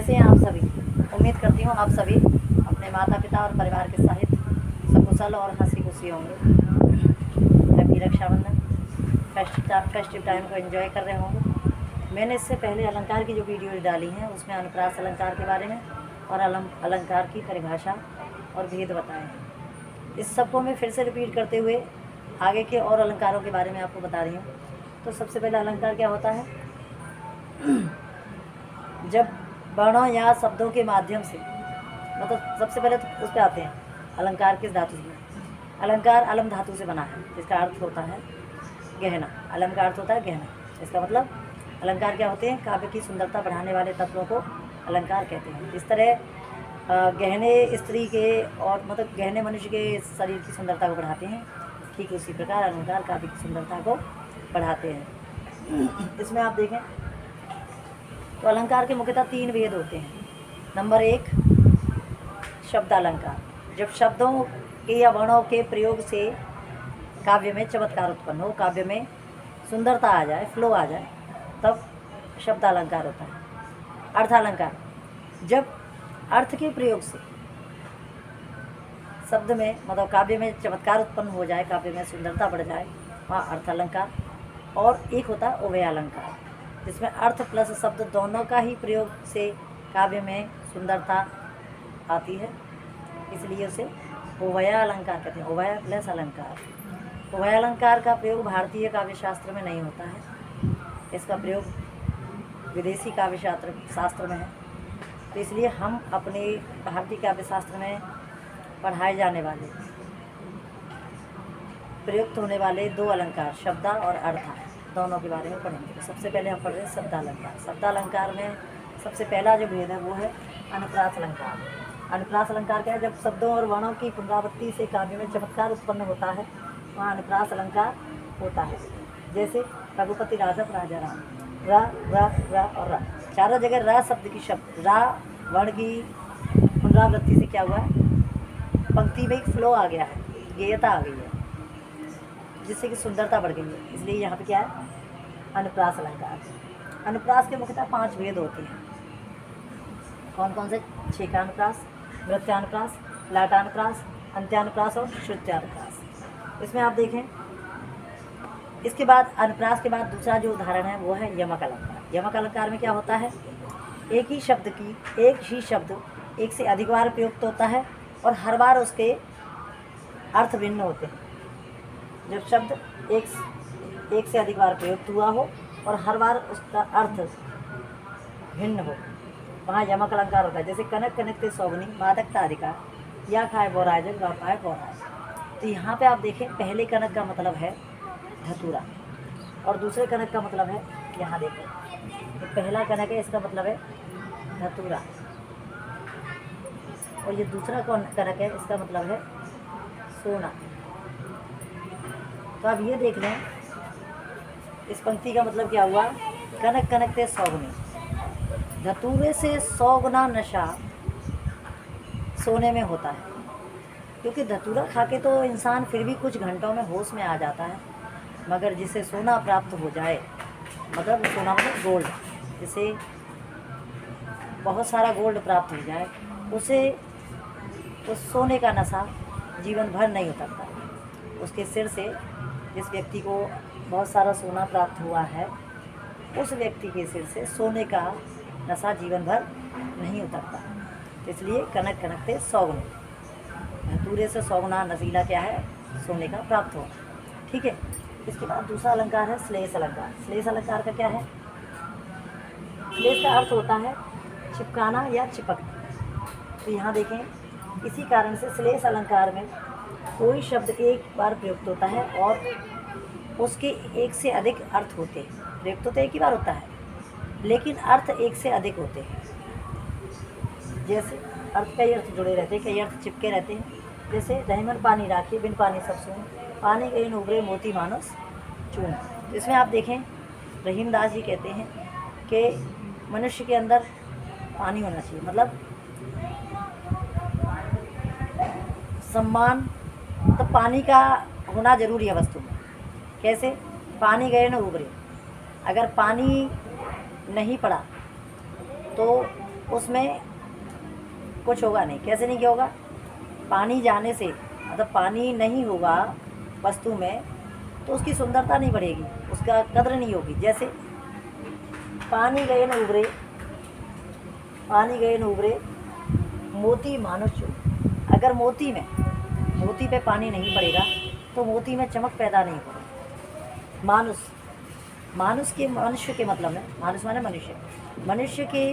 कैसे हैं आप सभी। उम्मीद करती हूँ आप सभी अपने माता पिता और परिवार के सहित सकुशल और हंसी खुशी होंगे। हैप्पी रक्षाबंधन फेस्टिव टाइम को एंजॉय कर रहे होंगे। मैंने इससे पहले अलंकार की जो वीडियोज डाली हैं उसमें अनुप्रास अलंकार के बारे में और अलंकार की परिभाषा और भेद बताए हैं। इस सबको मैं फिर से रिपीट करते हुए आगे के और अलंकारों के बारे में आपको बता रही हूँ। तो सबसे पहले अलंकार क्या होता है। जब वर्णों या शब्दों के माध्यम से, मतलब सबसे पहले तो उस पर आते हैं अलंकार किस धातु से। अलंकार अलम धातु से बना है जिसका अर्थ होता है गहना। अलम का अर्थ होता है गहना। इसका मतलब अलंकार क्या होते हैं, काव्य की सुंदरता बढ़ाने वाले तत्वों को अलंकार कहते हैं। इस तरह गहने स्त्री के और मतलब गहने मनुष्य के शरीर की सुंदरता को बढ़ाते हैं, ठीक उसी प्रकार अलंकार काव्य की सुंदरता को बढ़ाते हैं। इसमें आप देखें तो अलंकार के मुख्यतः 3 भेद होते हैं। नंबर 1 शब्दालंकार। जब शब्दों के या वर्णों के प्रयोग से काव्य में चमत्कार उत्पन्न हो, काव्य में सुंदरता आ जाए, फ्लो आ जाए, तब शब्दालंकार होता है। अर्थालंकार। जब अर्थ के प्रयोग से शब्द में मतलब काव्य में चमत्कार उत्पन्न हो जाए, काव्य में सुंदरता बढ़ जाए, वहाँ अर्थालंकार। और एक होता है उभयालंकार जिसमें अर्थ प्लस शब्द दोनों का ही प्रयोग से काव्य में सुंदरता आती है, इसलिए उसे उभयालंकार कहते हैं। उभय प्लस अलंकार। उभयालंकार का प्रयोग भारतीय काव्य शास्त्र में नहीं होता है, इसका प्रयोग विदेशी काव्य शास्त्र में है। तो इसलिए हम अपने भारतीय काव्य शास्त्र में पढ़ाए जाने वाले प्रयुक्त होने वाले 2 अलंकार शब्दा और अर्था दोनों के बारे में पढ़ेंगे। तो सबसे पहले हम पढ़ रहे हैं शब्दालंकार। शब्दालंकार में सबसे पहला जो भेद है वो है अनुप्रास अलंकार। अनुप्रास अलंकार क्या है, जब शब्दों और वर्णों की पुनरावृत्ति से काव्य में चमत्कार उत्पन्न होता है वहाँ अनुप्रास अलंकार होता है। जैसे रघुपति राघव राजा राम, र और रा, चारों जगह रा शब्द की रा वर्ण की पुनरावृत्ति से क्या हुआ है, पंक्ति में एक फ्लो आ गया है, गेयता आ गई है, जिससे कि सुंदरता बढ़ गई है। इसलिए यहाँ पे क्या है अनुप्रास अलंकार। अनुप्रास के मुख्यतः 5 भेद होते हैं। कौन कौन से? छेकानुप्रास, नृत्यानुप्रास, लाटानुप्रास, अंत्यानुप्रास और श्रुत्यानुप्रास। इसमें आप देखें, इसके बाद अनुप्रास के बाद दूसरा जो उदाहरण है वो है यमक अलंकार। यमक अलंकार में क्या होता है, एक ही शब्द एक से अधिक बार प्रयुक्त होता है और हर बार उसके अर्थ भिन्न होते हैं। जब शब्द एक से अधिक बार प्रयुक्त हुआ हो और हर बार उसका अर्थ भिन्न हो, वहाँ यमक अलंकार होता है। जैसे कनक कनकते सौगनी मादकता अधिकार, या खाए बोराय जग वा पाए बोराय। तो यहाँ पे आप देखें, पहले कनक का मतलब है धतूरा और दूसरे कनक का मतलब है, यहाँ देखें तो पहला कनक है, इसका मतलब है धतूरा, और ये दूसरा कनक है, इसका मतलब है सोना। तो अब ये देख लें इस पंक्ति का मतलब क्या हुआ, कनक कनकते सौगनी, धतूरे से 100 गुना नशा सोने में होता है। क्योंकि धतूरा खा के तो इंसान फिर भी कुछ घंटों में होश में आ जाता है, मगर जिसे सोना प्राप्त हो जाए, मतलब सोना मतलब गोल्ड, जिसे बहुत सारा गोल्ड प्राप्त हो जाए, उसे उस सोने का नशा जीवन भर नहीं उतरता। उसके सिर से, जिस व्यक्ति को बहुत सारा सोना प्राप्त हुआ है, उस व्यक्ति के सिर से सोने का नशा जीवन भर नहीं उतरता। इसलिए कनक कनकते 100 गुना, धतूरे से 100 गुना नशीला क्या है, सोने का प्राप्त हो। ठीक है। इसके बाद दूसरा अलंकार है श्लेष अलंकार। श्लेष अलंकार का क्या है, श्लेष का अर्थ होता है चिपकाना या चिपकना। तो यहाँ देखें, इसी कारण से श्लेष अलंकार में कोई शब्द एक बार प्रयुक्त होता है और उसके एक से अधिक अर्थ होते हैं। प्रयुक्त तो एक ही बार होता है, लेकिन अर्थ एक से अधिक होते हैं। जैसे अर्थ कई अर्थ जुड़े रहते हैं, कई अर्थ चिपके रहते हैं। जैसे रहीमन पानी राखी बिन पानी सब सून, पानी गई न उभरे मोती मानस चून। तो इसमें आप देखें, रहीमदास जी कहते हैं कि मनुष्य के अंदर पानी होना चाहिए, मतलब सम्मान, तो पानी का होना जरूरी है वस्तु में। कैसे? पानी गए न उभरे, अगर पानी नहीं पड़ा तो उसमें कुछ होगा नहीं। कैसे नहीं क्या होगा? पानी जाने से, मतलब पानी नहीं होगा वस्तु में तो उसकी सुंदरता नहीं बढ़ेगी, उसका कद्र नहीं होगी। जैसे पानी गए न उभरे, पानी गए न उभरे मोती मानुष चूर। अगर मोती पे पानी नहीं पड़ेगा तो मोती में चमक पैदा नहीं होगी। मनुष्य के मतलब में, मानुष माने मनुष्य के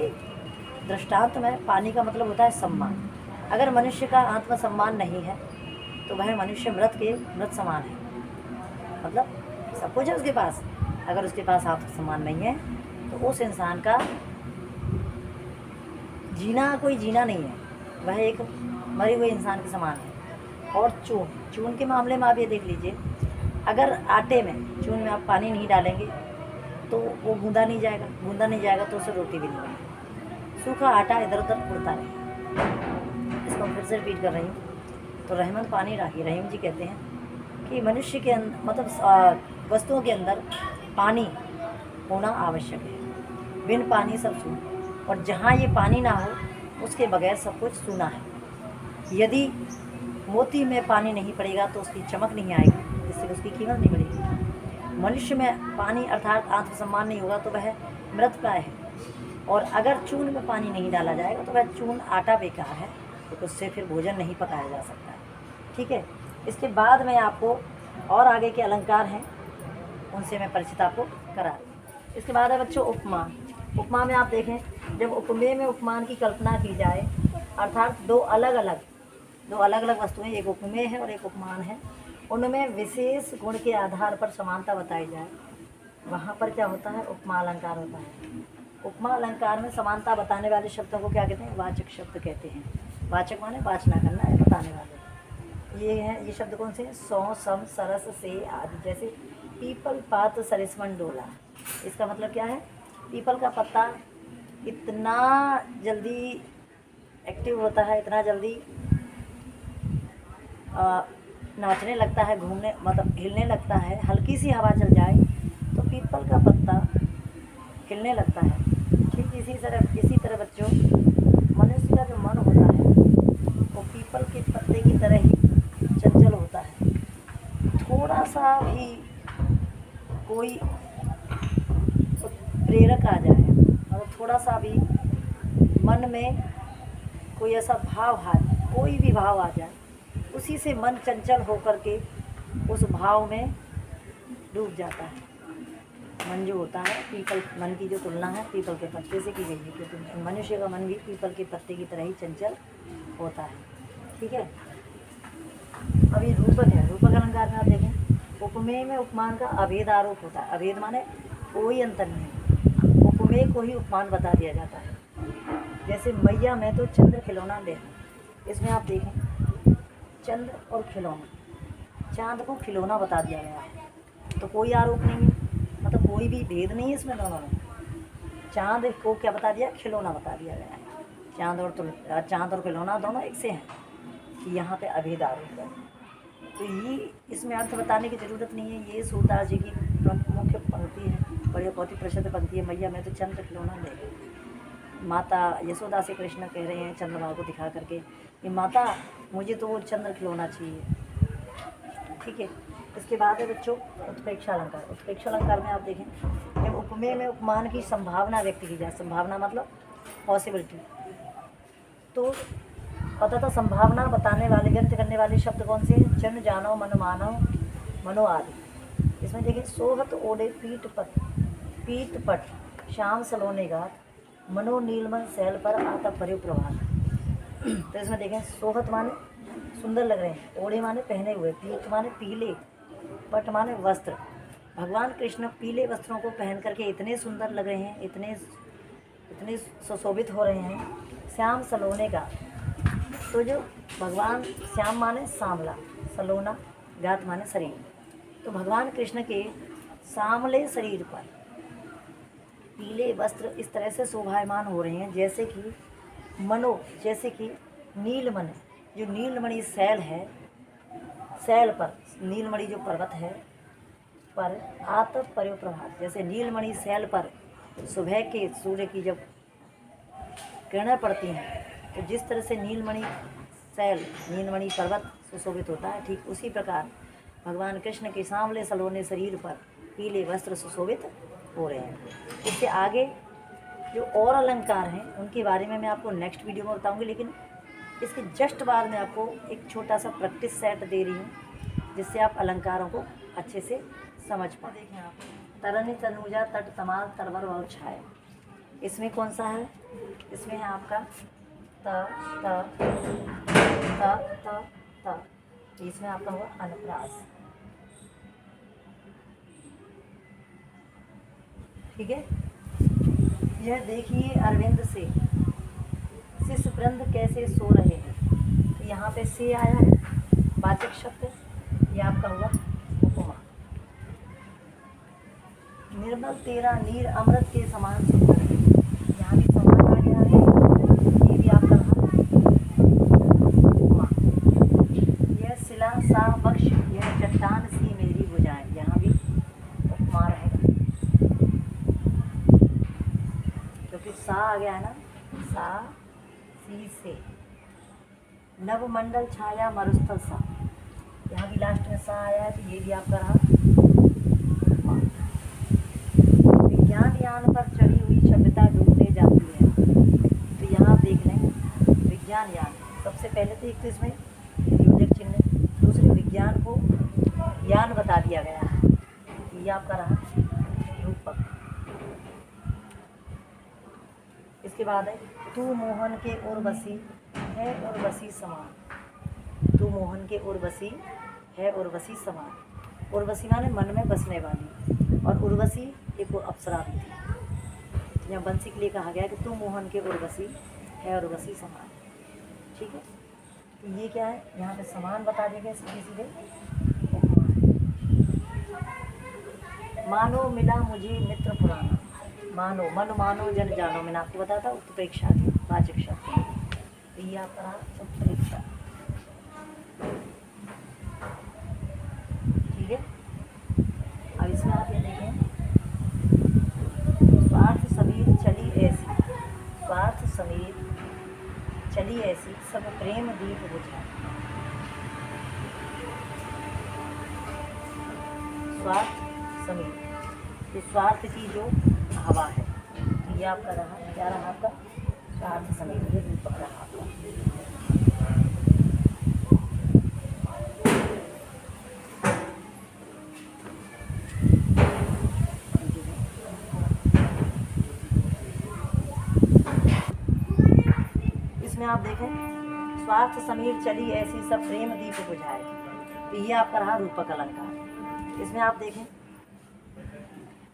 दृष्टांत में पानी का मतलब होता है सम्मान। अगर मनुष्य का आत्मसम्मान नहीं है तो वह मनुष्य मृत समान है। मतलब सब कुछ है उसके पास, अगर उसके पास आत्मसम्मान नहीं है तो उस इंसान का जीना कोई जीना नहीं है, वह एक मरे हुए इंसान के समान है। और चून के मामले में आप ये देख लीजिए, अगर आटे में, चून में आप पानी नहीं डालेंगे तो वो गूंदा नहीं जाएगा तो उससे रोटी भी नहीं बनेगी। सूखा आटा इधर उधर उड़ता रहेगा। इसको हम फिर से रिपीट कर रही हूँ। तो रहमत पानी राही, रहीम जी कहते हैं कि मनुष्य के मतलब वस्तुओं के अंदर पानी होना आवश्यक है। बिन पानी सब सूना, और जहाँ ये पानी ना हो उसके बगैर सब कुछ सूना है। यदि मोती में पानी नहीं पड़ेगा तो उसकी चमक नहीं आएगी, जिससे उसकी कीमत नहीं बढ़ेगी। मनुष्य में पानी अर्थात आत्मसम्मान नहीं होगा तो वह मृतप्राय है। और अगर चून में पानी नहीं डाला जाएगा तो वह चून आटा बेकार है, तो उससे फिर भोजन नहीं पकाया जा सकता है। ठीक है। इसके बाद में आपको और आगे के अलंकार हैं, उनसे मैं परिचित आपको करा दूँ। इसके बाद है बच्चों उपमा। उपमा में आप देखें, जब उपमेय में उपमान की कल्पना की जाए, अर्थात दो अलग अलग वस्तुएं, एक उपमेय है और एक उपमान है, उनमें विशेष गुण के आधार पर समानता बताई जाए, वहाँ पर क्या होता है? उपमा अलंकार होता है। उपमा अलंकार में समानता बताने वाले शब्दों को क्या कहते हैं? वाचक शब्द कहते हैं। वाचक माने वाचना करना है, बताने वाले। ये हैं, ये शब्द कौन से हैं? सौ, सम, सरस, से आदि। जैसे पीपल पात सरिसवन डोला, इसका मतलब क्या है? पीपल का पत्ता इतना जल्दी एक्टिव होता है, इतना जल्दी नाचने लगता है, घूमने मतलब हिलने लगता है। हल्की सी हवा चल जाए तो पीपल का पत्ता हिलने लगता है। ठीक इसी तरह बच्चों, मनुष्य का जो मन होता है वो पीपल के पत्ते की तरह ही चंचल होता है। थोड़ा सा भी कोई प्रेरक आ जाए, और थोड़ा सा भी मन में कोई ऐसा कोई भी भाव आ जाए, उसी से मन चंचल होकर के उस भाव में डूब जाता है। मन जो होता है, मन की जो तुलना है पीपल के पत्ते से की गई है, क्योंकि मनुष्य का मन भी पीपल के पत्ते की तरह ही चंचल होता है। ठीक है। अभी रूपक है। रूपक अलंकार में आप देखें, उपमेय में उपमान का अभेद आरोप होता है। अभेद माने कोई अंतर नहीं, उपमेय को ही उपमान बता दिया जाता है। जैसे मैया में तो चंद्र खिलौना ले, इसमें आप देखें चंद्र और खिलौना, चांद को खिलौना बता दिया गया है, तो कोई आरोप नहीं है, मतलब कोई भी भेद नहीं है इसमें दोनों में। चांद को क्या बता दिया? खिलौना बता दिया गया है। चांद और खिलौना दोनों एक से हैं, कि यहाँ पे अभेद आरोप है। तो ये इसमें अर्थ बताने की ज़रूरत नहीं है। ये सूरदास जी की मुख्य पंक्ति है, बहुत ही प्रसिद्ध पंक्ति है। मैया में तो चंद्र खिलौना ले। माता यशोदा से कृष्ण कह रहे हैं चंद्रमा को दिखा करके कि माता मुझे तो वो चंद्र खिलौना चाहिए। ठीक है। इसके बाद है बच्चों उत्प्रेक्षा अलंकार। उत्प्रेक्षा अलंकार में आप देखें, जब उपमेय में उपमान की संभावना व्यक्त की जाए, संभावना मतलब पॉसिबिलिटी, तो पता था संभावना बताने वाले, व्यक्त करने वाले शब्द कौन से हैं? जन जानो मन मानो मनो आदि। इसमें देखिए, सोहत ओढ़े पीठ पट श्याम सलोने गात, मनो नीलमन सैल पर आता भरे प्रभात। तो इसमें देखें, सोहत माने सुंदर लग रहे हैं, ओढ़े माने पहने हुए, पीठ माने पीले, पट माने वस्त्र। भगवान कृष्ण पीले वस्त्रों को पहन करके इतने सुंदर लग रहे हैं, इतने सुशोभित हो रहे हैं। श्याम सलोने का, तो जो भगवान, श्याम माने सांवला, सलोना गात माने शरीर, तो भगवान कृष्ण के सांवले शरीर पर पीले वस्त्र इस तरह से शोभायमान हो रहे हैं जैसे कि नीलमणि, जो नीलमणि शैल है, शैल पर नीलमणि जो पर्वत है पर आतप पर्यो प्रभात, जैसे नीलमणि शैल पर सुबह के सूर्य की जब किरणें पड़ती हैं, तो जिस तरह से नीलमणि शैल, नीलमणि पर्वत सुशोभित होता है, ठीक उसी प्रकार भगवान कृष्ण के सांवले सलोने शरीर पर पीले वस्त्र सुशोभित हो रहे हैं। इससे आगे जो और अलंकार हैं उनके बारे में मैं आपको नेक्स्ट वीडियो में बताऊंगी, लेकिन इसके जस्ट बाद में आपको एक छोटा सा प्रैक्टिस सेट दे रही हूँ, जिससे आप अलंकारों को अच्छे से समझ पाए। देखें आप, तरनी तनुजा तट तमाल तरवर व छाया, इसमें कौन सा है? इसमें है आपका त त त त त, इसमें आपका हुआ अनुप्रास। ठीक है, यह देखिए अरविंद से शिष्य वृंद कैसे सो रहे हैं। तो यहाँ पे से आया है वाचक शब्द, यह आपका हुआ उपमा। निर्मल तेरा नीर अमृत के समान सुंदर है, यहाँ भी समान आ गया है, ये भी आपका उपमा। यह शिला सा बख्श, यह चट्टान सी मेरी भुजाएं, यहाँ भी उपमा रहेगा, क्योंकि सा आ गया है ना, सा सी से। नवमंडल छाया मरुस्थल सा, यहाँ भी लास्ट में सा आया है, तो ये भी आपका रहा। विज्ञान यान पर चढ़ी हुई सभ्यता डूबने जाती है, तो यहाँ आप देख लें विज्ञान यान, सबसे पहले तो एक तो इसमें योजक चिन्ह, दूसरे विज्ञान को यान बता दिया गया है, ये आपका रहा रूपक। इसके बाद है तू मोहन के उर्वशी है उर्वशी समान, तू मोहन के उर्वशी है उर्वशी समान। उर्वशी माने मन में बसने वाली, और उर्वशी एक वो अप्सरा भी थी। यहाँ बंसी के लिए कहा गया कि तू मोहन के उर्वशी है उर्वशी समान। ठीक है, तो ये क्या है, यहाँ पे समान बता दिए गए सीधे सीधे। मानो मिला मुझे मित्र पुराना, मानो मन मानो जन जानो, मैंने आपको बताया था उत्प्रेक्षा वाचक शब्द, तो ये आपका रहा उत्प्रेक्षा। ठीक है, अब इसमें आप ये देखें, स्वार्थ समीर चली ऐसी, स्वार्थ समीर चली ऐसी सब प्रेम दीप बुझा। स्वार्थ समीर, तो स्वार्थ की जो हवा है, तो ये आपका रहा, क्या रहा आपका स्वार्थ समीर, ये रूपक रहा आपका। इसमें आप देखें स्वार्थ समीर चली ऐसी सब प्रेम दीप बुझाए, तो ये आपका रहा रूपक अलंकार। इसमें आप देखें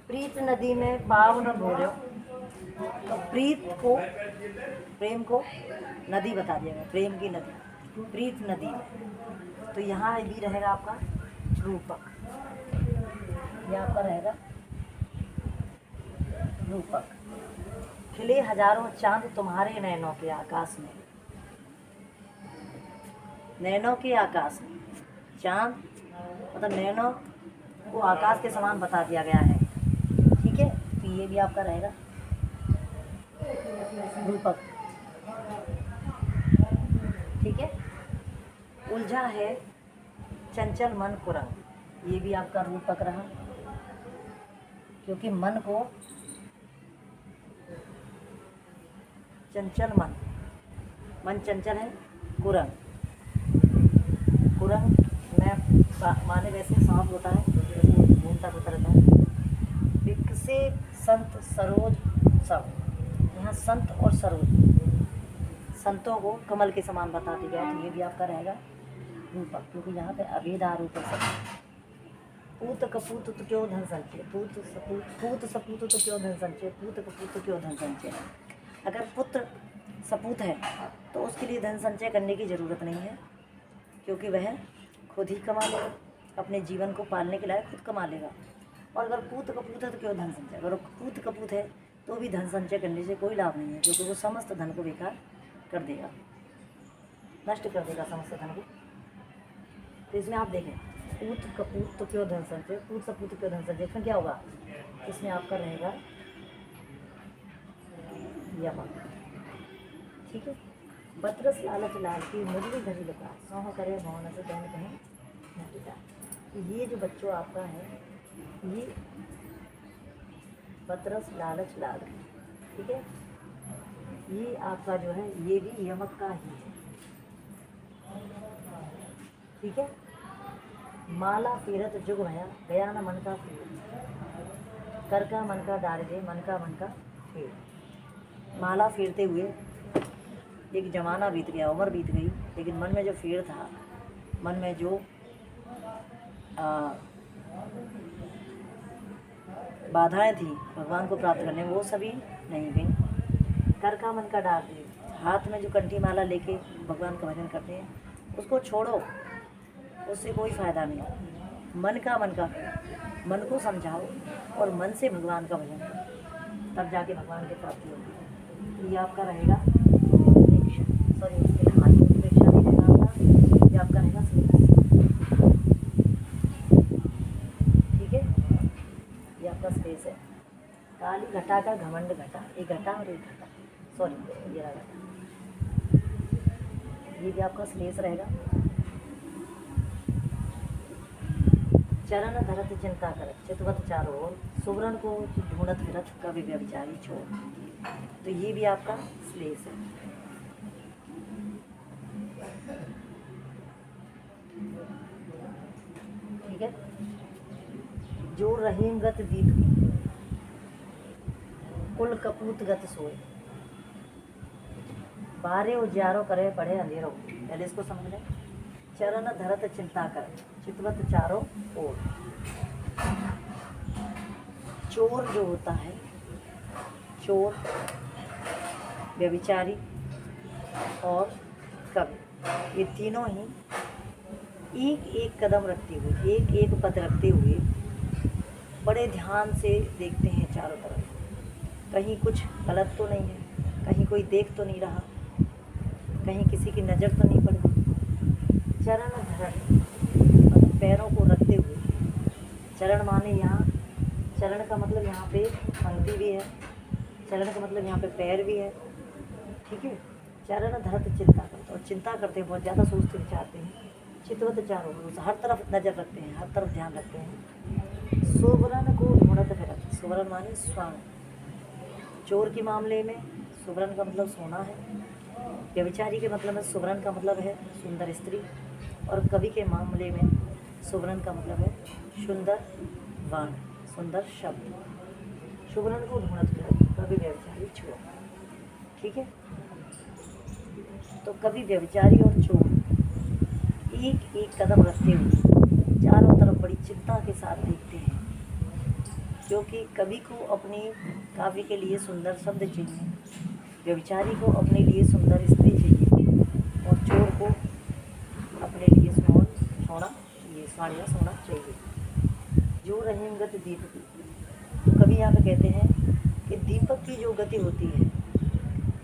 प्रीत नदी में पाव न भोलो, तो प्रीत को, प्रेम को नदी बता दिया गया, प्रेम की नदी, प्रीत नदी में, तो यहाँ भी रहेगा आपका रूपक, यह आपका रहेगा रूपक। खिले हजारों चांद तुम्हारे नैनों के आकाश में, नैनों के आकाश में, चांद मतलब नैनों को आकाश के समान बता दिया गया है। ठीक है, तो ये भी आपका रहेगा रूपक। ठीक है, उलझा है चंचल मन कुरंग, ये भी आपका रूपक रहा, क्योंकि मन को चंचल मन चंचल है, कुरंग, कुरंग में माने वैसे सांप होता है, घूमता फिरता रहता है। विकसे संत सरोज सब, यहाँ संत और सरोज, संतों को कमल के समान बता दिया गया, तो ये भी आपका रहेगा रूपक, क्योंकि यहाँ पे अभेद आरोप है। पूत कपूत तो क्यों धन संचय, पूत सपूत तो क्यों धन संचय, पूत कपूत तो क्यों धन संचय। अगर पुत्र सपूत है तो उसके लिए धन संचय करने की ज़रूरत नहीं है, क्योंकि वह खुद ही कमा लेगा, अपने जीवन को पालने के लायक खुद कमा लेगा। और अगर पूत कपूत है तो क्यों धन संचय, अगर पूत कपूत है तो भी धन संचय करने से कोई लाभ नहीं है, क्योंकि वो समस्त धन को बेकार कर देगा, नष्ट कर देगा समस्त धन को। तो इसमें आप देखें पूत कपूत तो क्यों धन संचय, पूत सपूत तो क्यों धन संचय, इसमें क्या होगा, इसमें आपका रहेगा यमक। ठीक है। बतरस लालच लाल की मुरली धरी लुका, सौह करे भवन से दैन कहें न टिका। ये जो बच्चों आपका है, ये बतरस लालच लाल, ठीक है, ये आपका जो है ये भी यमक का ही है, ठीक है। माला पीरत जुग भया, गया न मन का पीर, कर का मन का डाल दे, मन का फेर। माला फेरते हुए एक जमाना बीत गया, उम्र बीत गई, लेकिन मन में जो फेर था, मन में जो बाधाएं थी भगवान को प्राप्त करने में, वो सभी नहीं गई। कर का मन का डाल दे, हाथ में जो कंठी माला लेके भगवान का भजन करते हैं, उसको छोड़ो, उससे कोई फ़ायदा नहीं। मन का मन को समझाओ और मन से भगवान का भजन करो, तब जाके भगवान की प्राप्ति होगी। ये आपका रहेगा सॉरी उसके हाथ की उपेक्षा नहीं रहेगा आपका, ये आपका रहेगा श्लेष, ठीक है। ये आपका श्लेष है। काली घटा का घमंड घटा, एक घटा और एक घटा, सॉरी ये रहा घटा, ये भी आपका श्लेष रहेगा। चरण धरत चिंता करत, चितवत चारों ओर, सुवर्ण को ढूंढत फिरत, कवि व्यभिचारी छोड़। तो ये भी आपका श्लेष है, ठीक है। जो रहीम गत दीप की, कुल कपूत गत सोए, बारे उजियारो करे पढ़े अंधेरो। पहले इसको समझ लें। चरण धरत चिंता कर, चितवत चारों ओर। चोर जो होता है, चोर, व्यभिचारी और कवि, ये तीनों ही एक एक कदम रखते हुए, एक एक पद रखते हुए बड़े ध्यान से देखते हैं चारों तरफ, कहीं कुछ गलत तो नहीं है, कहीं कोई देख तो नहीं रहा, कहीं किसी की नज़र तो नहीं पड़ रही। चरण धरत, पैरों को रखते हुए, चरण माने यहाँ, चरण का मतलब यहाँ पे पंक्ति भी है, चरण का मतलब यहाँ पे पैर भी है, ठीक है। चरण धरत चिंता करते, और चिंता करते हैं, बहुत ज़्यादा सोचते विचारते हैं। चितवत चारों ओर, हर तरफ नज़र रखते हैं, हर तरफ ध्यान रखते हैं। सुवर्ण को ढूंढत फिरत, सुवर्ण माने स्वर्ण। चोर के मामले में सुवर्ण का मतलब सोना है, व्यभिचारी के मतलब में सुवर्ण का मतलब है सुंदर स्त्री, और कवि के मामले में सुवर्ण का मतलब है सुंदर वाण, सुंदर शब्द। सुवर्ण को ढूंढत फिरत, कवि व्यभिचारी छोड़, ठीक है। तो कवि व्यभिचारी और चोर एक एक कदम रखते हुए चारों तरफ बड़ी चिंता के साथ देखते हैं, क्योंकि कवि को अपने काव्य के लिए सुंदर शब्द चाहिए, व्यभिचारी को अपने लिए सुंदर स्त्री चाहिए, और चोर को अपने लिए सोना चाहिए, साड़ियाँ सोना चाहिए। जो रहीम गति दीप की, तो कवि यहाँ पे कहते हैं कि दीपक की जो गति होती है,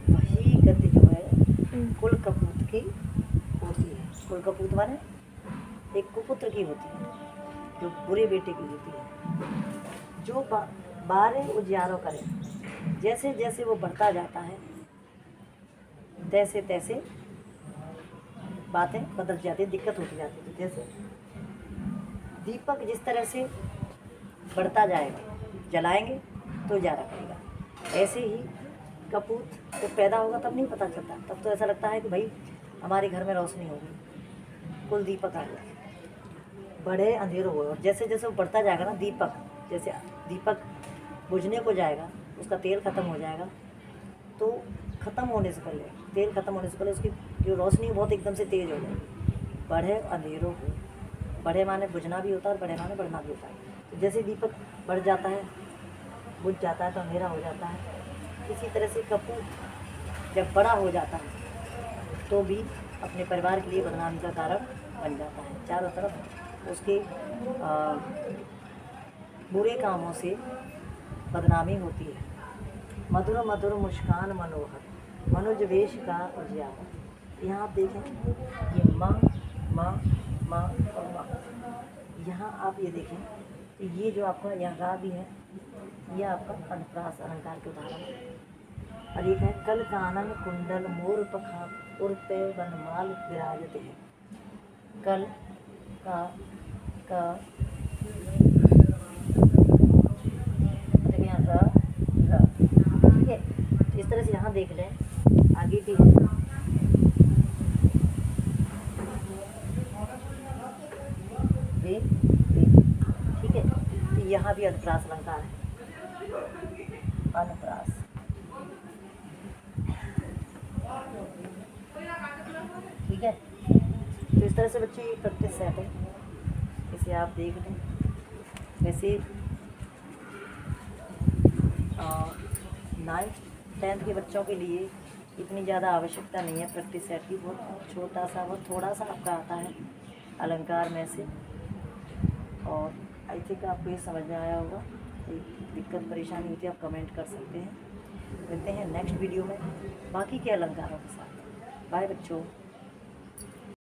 वही गति जो है कुल कपूत की होती है। कुल कपूत माने एक कुपुत्र की होती है, जो बुरे बेटे की होती है। जो बारे उजियारो करे, जैसे जैसे वो बढ़ता जाता है, तैसे तैसे बातें बदल जाती, दिक्कत होती जाती है। जैसे दीपक जिस तरह से बढ़ता जाएगा, जलाएंगे तो उजाला करेगा, ऐसे ही कपूत जब पैदा होगा तब नहीं पता चलता, तब तो ऐसा लगता है कि भाई हमारे घर में रोशनी होगी, कुल दीपक आ गया, बड़े अंधेर हो। और जैसे जैसे वो बढ़ता जाएगा ना, दीपक जैसे दीपक बुझने को जाएगा, उसका तेल ख़त्म हो जाएगा, तो ख़त्म होने से पहले, तेल ख़त्म होने से पहले उसकी जो रोशनी बहुत एकदम से तेज़ हो जाएगी। बढ़े अंधेरों हो, बढ़े माने बुझना भी होता है और बढ़े माने बढ़ना भी होता है। तो जैसे दीपक बढ़ जाता है, बुझ जाता है तो अंधेरा हो जाता है, इसी तरह से कपूत जब बड़ा हो जाता है तो भी अपने परिवार के लिए बदनामी का कारण बन जाता है। चारों तरफ उसके बुरे कामों से बदनामी होती है। मधुर मधुर मुस्कान मनोहर, मनुज वेश का उजियारा। यहाँ आप देखें, ये माँ माँ माँ और माँ, यहाँ आप ये देखें, तो ये जो आपका यहाँ गा भी है, ये आपका अनुप्रास अलंकार के उदाहरण है। और एक है कल कानन कुंडल मोर पखा उड़ते वनमाल विराजते हैं। कल का देखिए यहाँ र, ठीक है। तो इस तरह से यहाँ देख लें आगे भी है वे, ठीक है। तो यहाँ भी अनुप्रास अलंकार है, अनुप्रास, ठीक है। तो इस तरह से बच्चे ये प्रैक्टिस सेट है, इसे आप देख लें। वैसे 9th-10th के बच्चों के लिए इतनी ज़्यादा आवश्यकता नहीं है प्रैक्टिस सेट की। बहुत छोटा सा, बहुत थोड़ा सा आपका आता है अलंकार में से। और आई थिंक आपको ये समझ में आया होगा। कोई दिक्कत परेशानी होती है आप कमेंट कर सकते हैं। मिलते हैं नेक्स्ट वीडियो में बाकी के अलंकारों के साथ। बाय बच्चों।